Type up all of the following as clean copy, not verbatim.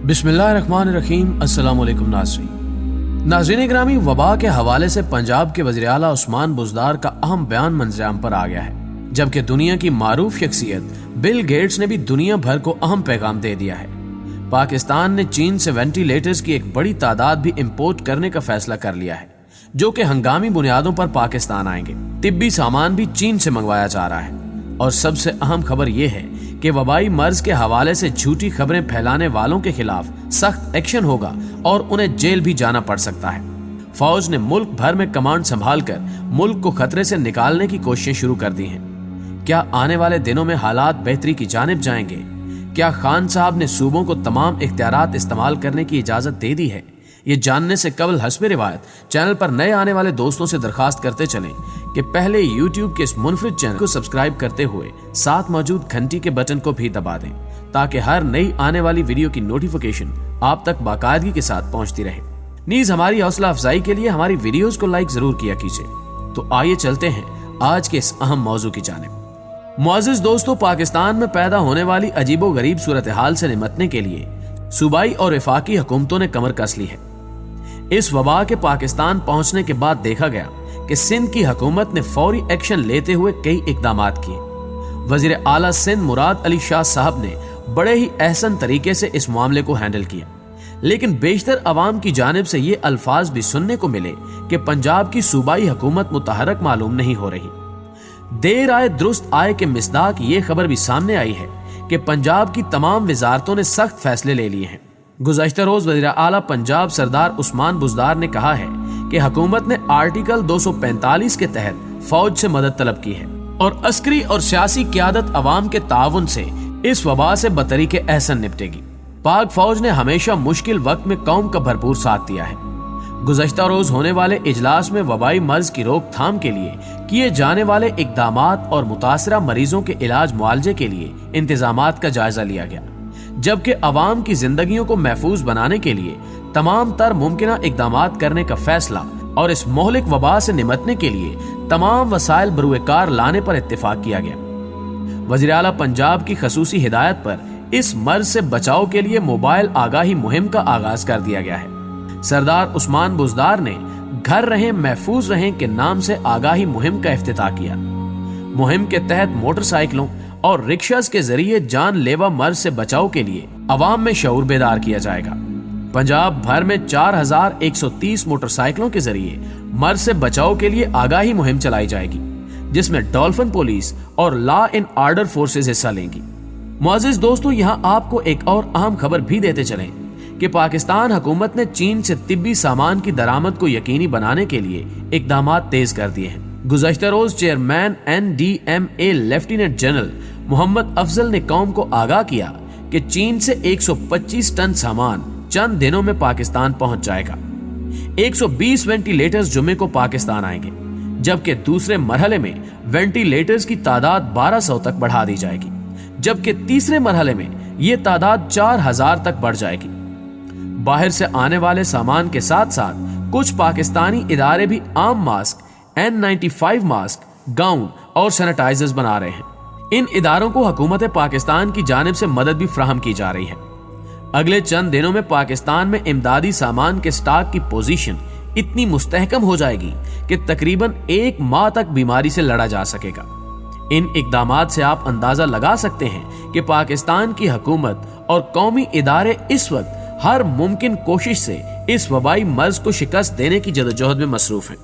बिस्मिल्लाहिर्रहमानिर्रहीम। अस्सलाम वालेकुम नाज़रीन ग्रामी, वबा के हवाले से पंजाब के वज़ीर आला उस्मान बुज़दार का अहम बयान मंज़र-ए-आम पर आ गया है, जबकि दुनिया की मारूफ शख्सियत बिल गेट्स ने भी दुनिया भर को अहम पैगाम दे दिया है। पाकिस्तान ने चीन से वेंटिलेटर्स की एक बड़ी तादाद भी इंपोर्ट करने का फैसला कर लिया है, जो कि हंगामी बुनियादों पर पाकिस्तान आएंगे। तिब्बी सामान भी चीन से मंगवाया जा रहा है और सबसे अहम खबर यह है कि वबाई मर्ज के हवाले से झूठी खबरें फैलाने वालों के खिलाफ सख्त एक्शन होगा और उन्हें जेल भी जाना पड़ सकता है। फौज ने मुल्क भर में कमांड संभालकर मुल्क को खतरे से निकालने की कोशिशें शुरू कर दी हैं। क्या आने वाले दिनों में हालात बेहतरी की जानिब जाएंगे? क्या खान साहब ने सूबों को तमाम इख्तियारात इस्तेमाल करने की इजाजत दे दी है? ये जानने से कबल हस्बे रिवायत चैनल पर नए आने वाले दोस्तों से दरखास्त करते चलें कि पहले YouTube के इस मुनफरिद चैनल को सब्सक्राइब करते हुए साथ मौजूद घंटी के बटन को भी दबा दें, ताकि हर नई आने वाली वीडियो की नोटिफिकेशन आप तक बाकायदगी के साथ पहुंचती रहे। नीज हमारी हौसला अफजाई के लिए हमारी वीडियोस को लाइक जरूर किया कीजिए। तो आइए चलते हैं आज के इस अहम मौजू की जानिब। मुअज़्ज़िज़ दोस्तों, पाकिस्तान में पैदा होने वाली अजीबो गरीब सूरत हाल से निमटने के लिए सूबाई और वफाकी हुकूमतों ने कमर कस ली है। इस वबा के पाकिस्तान पहुंचने के बाद देखा गया कि सिंध की हुकूमत ने फौरी एक्शन लेते हुए कई इकदामात किए। वजीर आला सिंध मुराद अली शाह साहब ने बड़े ही एहसन तरीके से इस मामले को हैंडल किया, लेकिन बेशतर अवाम की जानिब से ये अल्फाज भी सुनने को मिले कि पंजाब की सूबाई हुकूमत मुतहरक मालूम नहीं हो रही। देर आए दुरुस्त आए के मिसदाक ये खबर भी सामने आई है कि पंजाब की तमाम वजारतों ने सख्त फैसले ले लिए हैं। गुज़श्ता रोज वज़ीर आला पंजाब सरदार उस्मान बुज़दार ने कहा है कि हुकूमत ने आर्टिकल 245 के तहत फौज से मदद तलब की है और अस्करी और सियासी क़यादत अवाम के ताउन से इस वबा से बतरीके एहसन निपटेगी। पाक फौज ने हमेशा मुश्किल वक्त में कौम का भरपूर साथ दिया है। गुज़श्ता रोज होने वाले इजलास में वबाई मर्ज की रोकथाम के लिए किए जाने वाले इकदामात और मुतासरा मरीजों के इलाज मुआलजे के लिए इंतजामात का जायजा लिया गया, जबकि अवाम की जिंदगियों को महफूज बनाने के लिए तमाम तर मुमकिन इकदामात करने का फैसला और इस मोहलिक वबा से निमटने के लिए तमाम वसाइल बरूएकार लाने पर इत्तेफाक किया गया। वज़ीर आला पंजाब की खसूसी हिदायत पर इस मर्ज से बचाव के लिए मोबाइल आगाही मुहिम का आगाज कर दिया गया है। सरदार उस्मान बुज़दार ने घर रहें महफूज रहें के नाम से आगाही मुहिम का इफ्तिताह किया। मुहिम के तहत मोटरसाइकिलों और रिक्शास के जरिए जानलेवा मर्ज से बचाव के लिए अवाम में शऊर बेदार किया जाएगा। पंजाब भर में 4130 मोटरसाइकिलों के जरिए मर्ज से बचाव के लिए आगाही मुहिम चलाई जाएगी, जिसमें डॉल्फिन पुलिस और लॉ एंड ऑर्डर फोर्सेस हिस्सा लेंगी। मुअज़्ज़िज़ दोस्तों, यहाँ आपको एक और अहम खबर भी देते चलें कि पाकिस्तान हुकूमत ने चीन से तिब्बी सामान की दरामद को यकीनी बनाने के लिए इकदामात तेज कर दिए हैं। गुज़श्ता रोज chairman NDMA lieutenant general Mohammad Afzal ने कौम को आगाह किया कि चीन से 125 टन सामान चंद दिनों में पाकिस्तान पहुंच जाएगा। 120 वेंटिलेटर्स जुमे को पाकिस्तान आएंगे, जबकि दूसरे मरहले में वेंटिलेटर्स की तादाद 1200 तक बढ़ा दी जाएगी, जबकि तीसरे मरहले में ये तादाद 4000 तक बढ़ जाएगी। बाहर से आने वाले सामान के साथ साथ कुछ पाकिस्तानी इदारे भी आम मास्क, N95 मास्क, गाउन और सैनिटाइजर्स बना रहे हैं। इन इदारों को हुकूमत पाकिस्तान की जानिब से मदद भी फराहम की जा रही है। अगले चंद दिनों में पाकिस्तान में इमदादी सामान के स्टॉक की पोजीशन इतनी मुस्तहकम हो जाएगी कि तकरीबन 1 माह तक बीमारी से लड़ा जा सकेगा। इन इकदामात से आप अंदाजा लगा सकते हैं कि पाकिस्तान की हुकूमत और कौमी इदारे इस वक्त हर मुमकिन कोशिश से इस वबाई मर्ज को शिकस्त देने की जदोजहद में मसरूफ है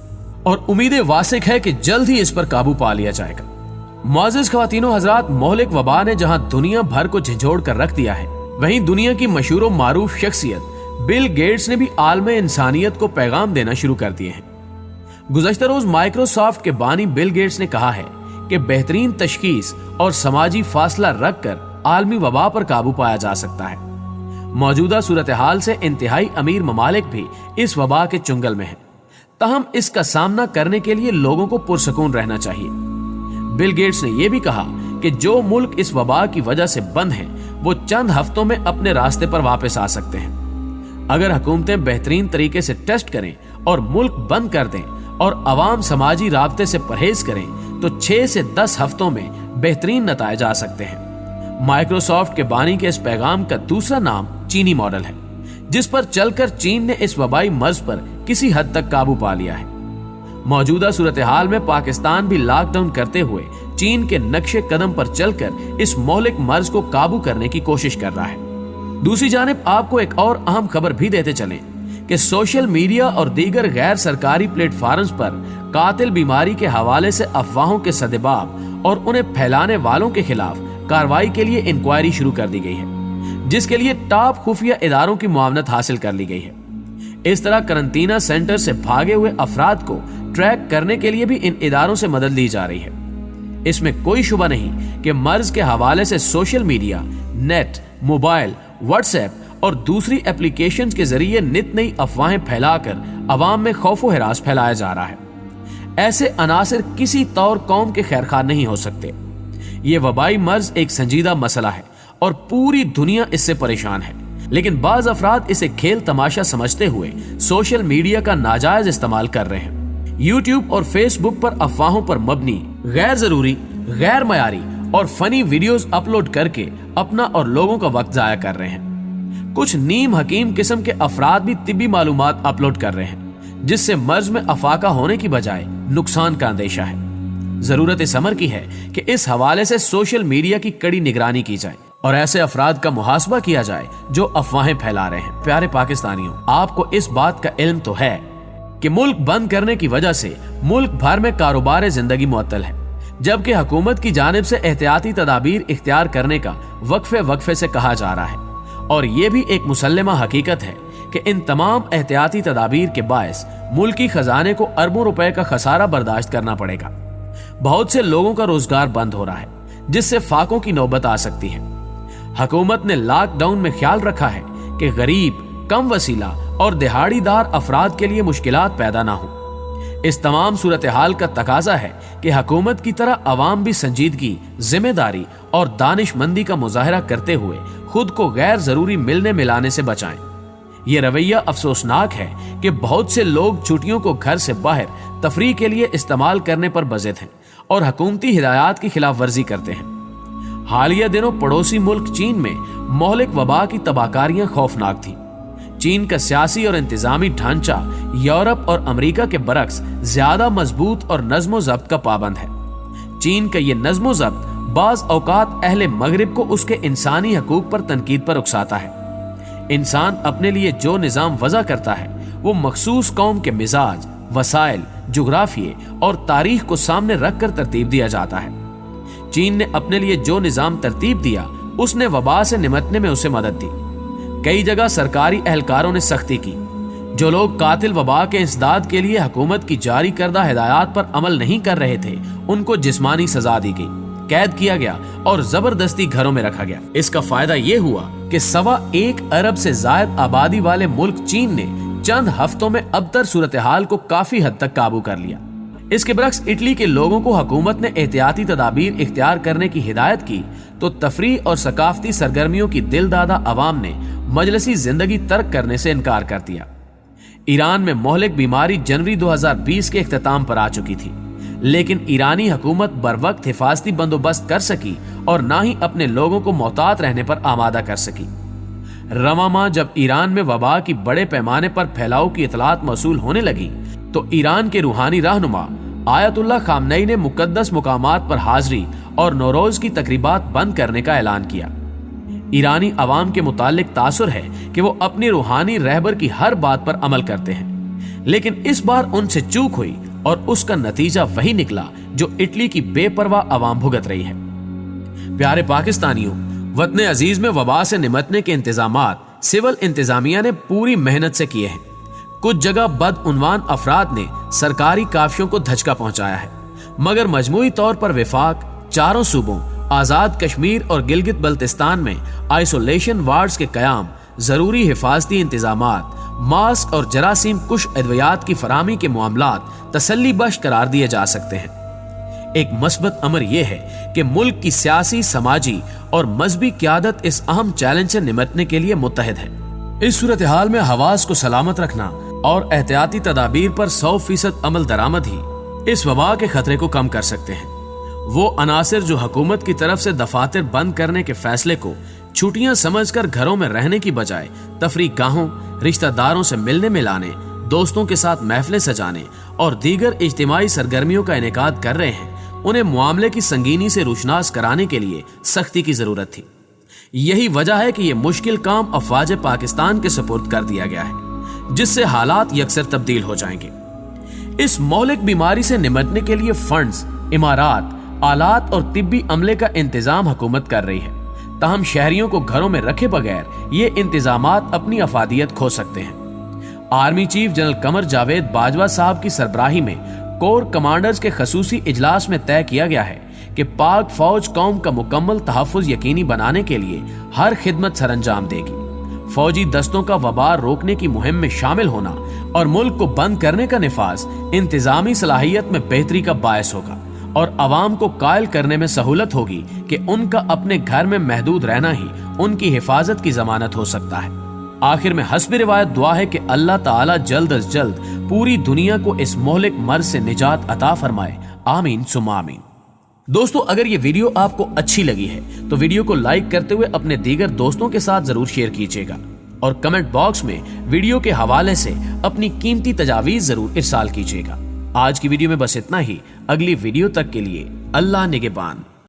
और उम्मीदें वासिक है कि जल्द ही इस पर काबू पा लिया जाएगा। मुअज़्ज़िज़ ख़वातीनो हज़रात, मोहलिक वबा ने जहां दुनिया भर को झंझोड़ कर रख दिया है, वहीं दुनिया की मशहूर व मारूफ शख्सियत बिल गेट्स ने भी आलम इंसानियत को पैगाम देना शुरू कर दिए हैं। गुज़श्ता रोज माइक्रोसॉफ्ट के बानी बिल गेट्स ने कहा है कि बेहतरीन तशखीस और समाजी फासला रख कर आलमी वबा पर काबू पाया जा सकता है। मौजूदा सूरत हाल से इंतहाई अमीर ममालिक भी इस वबा के चुंगल में है, तहम इसका सामना करने के लिए लोगों को पुरसकून रहना चाहिए। बिल गेट्स ने यह भी कहा कि जो मुल्क इस वबा की वजह से बंद हैं, वो चंद हफ्तों में अपने रास्ते पर वापस आ सकते हैं। अगर हुकूमतें बेहतरीन तरीके से टेस्ट करें और मुल्क बंद कर दें और अवाम समाजी राब्ते से परहेज करें, तो 6 से 10 हफ्तों में बेहतरीन नताइज आ सकते हैं। माइक्रोसॉफ्ट के बानी के इस पैगाम का दूसरा नाम चीनी मॉडल है, जिस पर चलकर चीन ने इस वबाई मर्ज पर किसी हद तक काबू पा लिया है। मौजूदा सूरत हाल में पाकिस्तान भी लॉकडाउन करते हुए चीन के नक्शे कदम पर चलकर इस मौलिक मर्ज को काबू करने की कोशिश कर रहा है। दूसरी जानिब आपको एक और अहम खबर भी देते चलें कि सोशल मीडिया और दीगर गैर सरकारी प्लेटफॉर्म्स पर कातिल बीमारी के हवाले से अफवाहों के सदेबाब और उन्हें फैलाने वालों के खिलाफ कार्रवाई के लिए इंक्वायरी शुरू कर दी गई है, जिसके लिए टॉप खुफिया इदारों की मुआवनत हासिल कर ली गई है। इस तरह करंटीना सेंटर से भागे हुए अफराद को ट्रैक करने के लिए भी इन इदारों से मदद ली जा रही है। इसमें कोई शुबा नहीं कि मर्ज के हवाले से social media, net, mobile, WhatsApp और दूसरी एप्लीकेशंस के जरिए नित नई अफवाहें फैलाकर अवाम में खौफ व हिरास फैलाया जा रहा है। ऐसे अनासिर किसी तौर कौम के खैरखा नहीं हो सकते। ये वबाई मर्ज एक संजीदा मसला है और पूरी दुनिया इससे परेशान है, लेकिन बाज अफराद इसे खेल तमाशा समझते हुए सोशल मीडिया का नाजायज इस्तेमाल कर रहे हैं। यूट्यूब और फेसबुक पर अफवाहों पर मबनी, गैर जरूरी, गैर मयारी और फनी वीडियोस अपलोड करके अपना और लोगों का वक्त जाया कर रहे हैं। कुछ नीम हकीम किस्म के अफराद भी तिब्बी मालूमात अपलोड कर रहे हैं, जिससे मर्ज में अफाका होने की बजाय नुकसान का अंदेशा है। जरूरत इस अमर की है कि इस हवाले से सोशल मीडिया की कड़ी निगरानी की जाए और ऐसे अफराद का मुहासबा किया जाए जो अफवाहें फैला रहे हैं। प्यारे पाकिस्तानियों, आपको इस बात का इल्म तो है कि मुल्क बंद करने की वजह से मुल्क भर में कारोबार जिंदगी मुअत्तल है, जबकि हुकूमत की जानिब से एहतियाती तदाबीर इख्तियार करने का वक्फे वक्फे से कहा जा रहा है। और ये भी एक मुसल्लमा हकीकत है कि इन तमाम एहतियाती तदाबीर के बायस मुल्की खजाने को अरबों रुपए का खसारा बर्दाश्त करना पड़ेगा। बहुत से लोगों का रोजगार बंद हो रहा है, जिससे फाकों की नौबत आ सकती है। हुकूमत ने लॉकडाउन में ख्याल रखा है कि गरीब, कम वसीला और दिहाड़ीदार अफराद के लिए मुश्किलात पैदा ना हो। इस तमाम सूरत हाल का तकाजा है कि हुकूमत की तरह अवाम भी संजीदगी, जिम्मेदारी और दानिशमंदी का मुजाहरा करते हुए खुद को गैर जरूरी मिलने मिलाने से बचाएं। ये रवैया अफसोसनाक है कि बहुत से लोग छुट्टियों को घर से बाहर तफरीह के लिए इस्तेमाल करने पर बज़िद हैं और हुकूमती हिदायत की खिलाफ वर्जी करते हैं। हालिया दिनों पड़ोसी मुल्क चीन में मौलिक वबा की तबाहकारियां खौफनाक थीं। चीन का सियासी और इंतजामी ढांचा यूरोप और अमेरिका के बरक्स ज्यादा मजबूत और नज्मो ज़ब्त का पाबंद है। चीन का ये नज्मो ज़ब्त बाज औकात अहले मगरिब को उसके इंसानी हकूक पर तनकीद पर उकसाता है। इंसान अपने लिए जो निज़ाम वज़ा करता है वो मखसूस कौम के मिजाज, वसाइल, जुग्राफिये और तारीख को सामने रख कर तरतीब दिया जाता है। चीन ने अपने लिए जो निज़ाम तरतीब दिया, उसने वबा से निमटने में उसे मदद दी। कई जगह सरकारी एहलकारों ने सख्ती की। जो लोग कातिल वबा के इंसदाद के लिए हुकूमत की जारी करदा हिदायत पर अमल नहीं कर रहे थे, उनको जिस्मानी सजा दी गई, कैद किया गया और जबरदस्ती घरों में रखा गया। इसका फायदा ये हुआ कि 1.25 अरब से ज्यादा आबादी वाले मुल्क चीन ने चंद हफ्तों में अबतर सूरत हाल को काफी हद तक काबू कर लिया। इसके बरक्स इटली के लोगों को हुकूमत ने एहतियाती तदाबीर इख्तियार करने की हिदायत की तो तफरीह और सकाफती सरगर्मियों की दिलदादा अवाम ने मजलिसी जिंदगी तर्क करने से इनकार कर दिया। ईरान में मोहलिक बीमारी जनवरी 2020 के इख्तिताम पर आ चुकी थी, लेकिन ईरानी हुकूमत बरवक्त हिफाजती बंदोबस्त कर सकी और ना ही अपने लोगों को मोहतात रहने पर आमादा कर सकी। रवां माह जब ईरान में वबा की बड़े पैमाने पर फैलाव की इतलात मौसूल होने लगी तो ईरान के रूहानी रहनुमा आयतुल्लाह खामनई ने मुकद्दस मुकामात पर हाजिरी और नौरोज की तकरीबात बंद करने का ऐलान किया। ईरानी अवाम के मुतालिक तासुर है कि वो अपनी रूहानी रहबर की हर बात पर अमल करते हैं, लेकिन इस बार उनसे चूक हुई और उसका नतीजा वही निकला जो इटली की बेपरवाह अवाम भुगत रही है। प्यारे पाकिस्तानियों, वतन अजीज में वबा से निमटने के इंतजामात सिविल इंतजामिया ने पूरी मेहनत से किए हैं। कुछ जगह बदउनवान अफराद ने सरकारी काफियों को धचका पहुंचाया है, मगर मजमूई तौर पर विफाक चारों सूबों आजाद कश्मीर और गिलगित बल्तिस्तान में आइसोलेशन वार्ड्स के कयाम, जरूरी हिफाजती इंतजामात, मास्क और जरासीम कुश अद्वियात की फरामी के मामलात तसल्ली बख्श करार दिए जा सकते हैं। एक मस्बत अमर यह है कि मुल्क की सियासी, समाजी और मजहबी क़यादत इस अहम चैलेंज से निमटने के लिए मुत्तहिद है। इस सूरत हाल में हवास को सलामत रखना और एहतियाती तदाबीर पर 100% अमल दरामद ही इस वबा के खतरे को कम कर सकते हैं। वो अनासिर जो हुकूमत की तरफ से दफातर बंद करने के फैसले को छुट्टियां समझकर घरों में रहने की बजाय तफरीह गाहों, रिश्तेदारों दारों से मिलने मिलाने, दोस्तों के साथ महफिलें सजाने और दीगर इज्तिमाई सरगर्मियों का इनेकाद कर रहे हैं, उन्हें मामले की संगीनी से रुशनास कराने के लिए सख्ती की जरूरत थी। यही वजह है कि यह मुश्किल काम अफवाज पाकिस्तान के सुपुर्द कर दिया गया है, जिससे हालात यकसर तब्दील हो जाएंगे। इस मौलिक बीमारी से निपटने के लिए फंड्स, इमारात, आलात और तिब्बी अमले का इंतजाम हुकूमत कर रही है। ताहम शहरियों को घरों में रखे बगैर ये इंतजामात अपनी अफादियत खो सकते हैं। Army chief general Qamar Javed Bajwa साहब की सरबराही में कोर कमांडर्स के खसूसी इजलास में तय किया गया है कि पाक फौज कौम का मुकम्मल तहफ़्फ़ुज़ यकीनी बनाने के लिए हर खिदमत सरअंजाम देगी। फौजी दस्तों का वबा रोकने की मुहिम में शामिल होना और मुल्क को बंद करने का निफाज इंतजामी सलाहियत में बेहतरी का बायस होगा और अवाम को कायल करने में सहूलत होगी कि उनका अपने घर में महदूद रहना ही उनकी हिफाजत की जमानत हो सकता है। आखिर में हस्बी रिवायत दुआ है कि अल्लाह ताला जल्द अज जल्द पूरी दुनिया को इस मोहलिक मर्ज से निजात अता फरमाए। आमीन सुम्मा आमीन। दोस्तों, अगर ये वीडियो आपको अच्छी लगी है तो वीडियो को लाइक करते हुए अपने दीगर दोस्तों के साथ जरूर शेयर कीजिएगा और कमेंट बॉक्स में वीडियो के हवाले से अपनी कीमती तजावीज जरूर इरसाल कीजिएगा। आज की वीडियो में बस इतना ही। अगली वीडियो तक के लिए अल्लाह निगहबान।